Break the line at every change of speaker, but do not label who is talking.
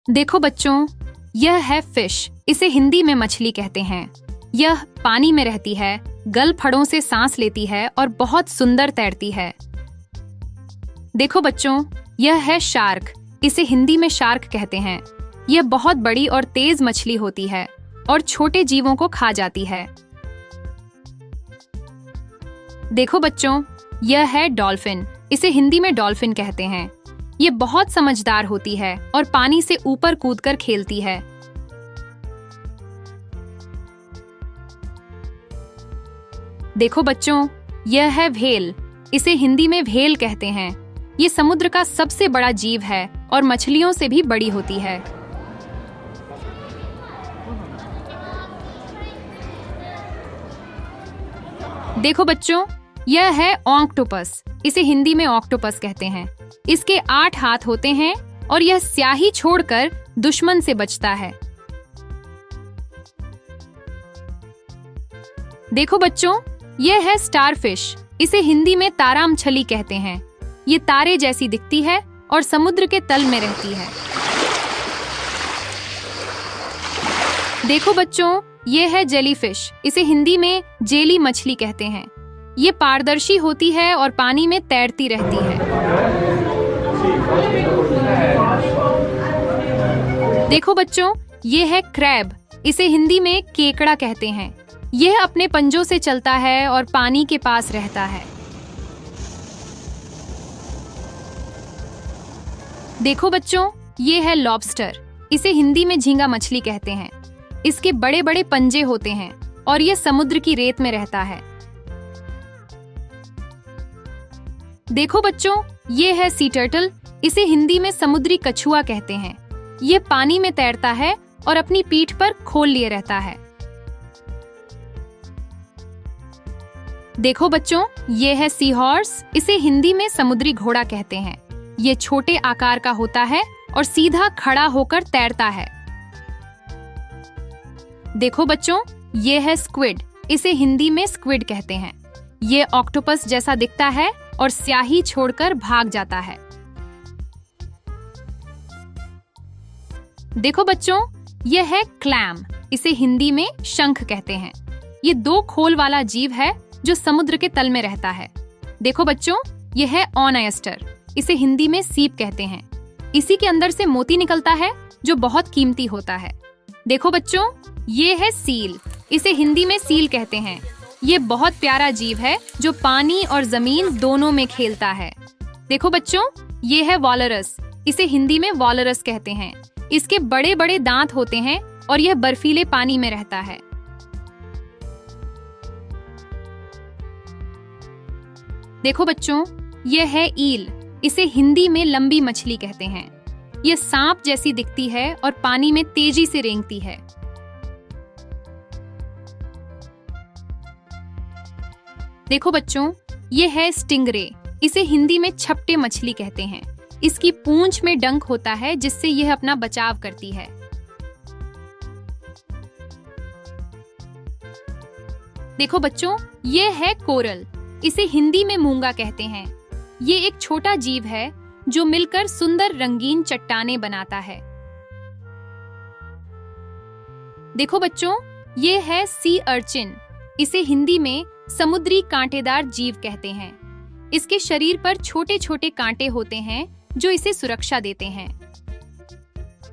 देखो बच्चों, यह है फिश। इसे हिंदी में मछली कहते हैं। यह पानी में रहती है, गल फड़ों से सांस लेती है और बहुत सुंदर तैरती है। देखो बच्चों, यह है शार्क। इसे हिंदी में शार्क कहते हैं। यह बहुत बड़ी और तेज मछली होती है और छोटे जीवों को खा जाती है। देखो बच्चों, यह है डॉल्फिन। इसे हिंदी में डॉल्फिन कहते हैं। ये बहुत समझदार होती है और पानी से ऊपर कूदकर खेलती है। देखो बच्चों, यह है व्हेल। इसे हिंदी में व्हेल कहते हैं। ये समुद्र का सबसे बड़ा जीव है और मछलियों से भी बड़ी होती है। देखो बच्चों, यह है ऑक्टोपस। इसे हिंदी में ऑक्टोपस कहते हैं। इसके 8 हाथ होते हैं और यह स्याही छोड़कर दुश्मन से बचता है। देखो बच्चों, यह है स्टारफिश। इसे हिंदी में तारामछली कहते हैं। ये तारे जैसी दिखती है और समुद्र के तल में रहती है। देखो बच्चों, यह है जेलीफिश। इसे हिंदी में जेली मछली कहते हैं। ये पारदर्शी होती है और पानी में तैरती रहती है। देखो बच्चों, ये है क्रैब। इसे हिंदी में केकड़ा कहते हैं। यह अपने पंजों से चलता है और पानी के पास रहता है। देखो बच्चों, ये है लॉबस्टर। इसे हिंदी में झींगा मछली कहते हैं। इसके बड़े बड़े पंजे होते हैं और यह समुद्र की रेत में रहता है। देखो बच्चों, ये है सी टर्टल। इसे हिंदी में समुद्री कछुआ कहते हैं। यह पानी में तैरता है और अपनी पीठ पर खोल लिए रहता है। देखो बच्चों, ये है सी हॉर्स। इसे हिंदी में समुद्री घोड़ा कहते हैं। ये छोटे आकार का होता है और सीधा खड़ा होकर तैरता है। देखो बच्चों, ये है स्क्विड। इसे हिंदी में स्क्विड कहते हैं। ये ऑक्टोपस जैसा दिखता है और स्याही छोड़कर भाग जाता है। देखो बच्चों, यह है क्लैम। इसे हिंदी में शंख कहते हैं। ये 2 खोल वाला जीव है जो समुद्र के तल में रहता है। देखो बच्चों, यह है ऑयस्टर। इसे हिंदी में सीप कहते हैं। इसी के अंदर से मोती निकलता है जो बहुत कीमती होता है। देखो बच्चों, ये है सील। इसे हिंदी में सील कहते हैं। ये बहुत प्यारा जीव है जो पानी और जमीन दोनों में खेलता है। देखो बच्चों, ये है वॉलरस। इसे हिंदी में वॉलरस कहते हैं। इसके बड़े बड़े दांत होते हैं और यह बर्फीले पानी में रहता है। देखो बच्चों, यह है ईल। इसे हिंदी में लंबी मछली कहते हैं। यह सांप जैसी दिखती है और पानी में तेजी से रेंगती है। देखो बच्चों, यह है स्टिंगरे। इसे हिंदी में छपटे मछली कहते हैं। इसकी पूंछ में डंक होता है जिससे यह अपना बचाव करती है। देखो बच्चों, यह है कोरल। इसे हिंदी में मूंगा कहते हैं। ये एक छोटा जीव है जो मिलकर सुंदर रंगीन चट्टानें बनाता है। देखो बच्चों, ये है सी अर्चिन। इसे हिंदी में समुद्री कांटेदार जीव कहते हैं। इसके शरीर पर छोटे छोटे कांटे होते हैं जो इसे सुरक्षा देते हैं।